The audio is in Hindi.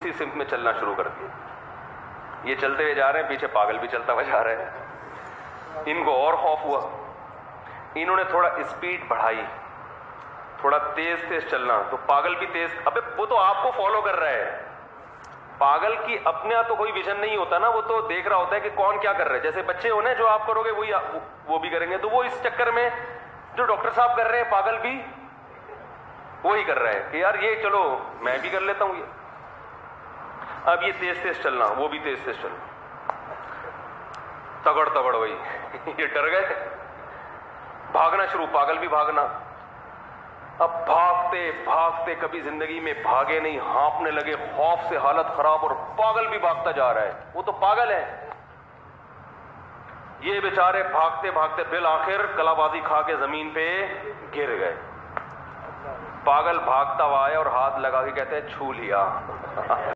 इसी सिम्त में चलना शुरू कर दिया। ये चलते हुए जा रहे हैं, पीछे पागल भी चलता हुआ जा रहे हैं। इनको और खौफ हुआ, इन्होंने थोड़ा स्पीड बढ़ाई, थोड़ा तेज तेज चलना, तो पागल भी तेज। अबे वो तो आपको फॉलो कर रहा है। पागल की अपने तो कोई विजन नहीं होता ना, वो तो देख रहा होता है कि कौन क्या कर रहा है। जैसे बच्चे हो ना, जो आप करोगे वही वो भी करेंगे। तो वो इस चक्कर में जो डॉक्टर साहब कर रहे हैं, पागल भी वही कर रहा है कि यार ये चलो मैं भी कर लेता हूं ये। अब ये तेज तेज चलना, वो भी तेज तेज चलना, तगड़ तगड़ वही ये डर गए, भागना शुरू, पागल भी भागना। अब भागते भागते कभी जिंदगी में भागे नहीं, हाँफने लगे, खौफ से हालत खराब, और पागल भी भागता जा रहा है। वो तो पागल है। ये बेचारे भागते भागते बिल आखिर कलाबाजी खा के जमीन पे गिर गए। पागल भागता हुआ आया और हाथ लगा के कहते हैं छू लिया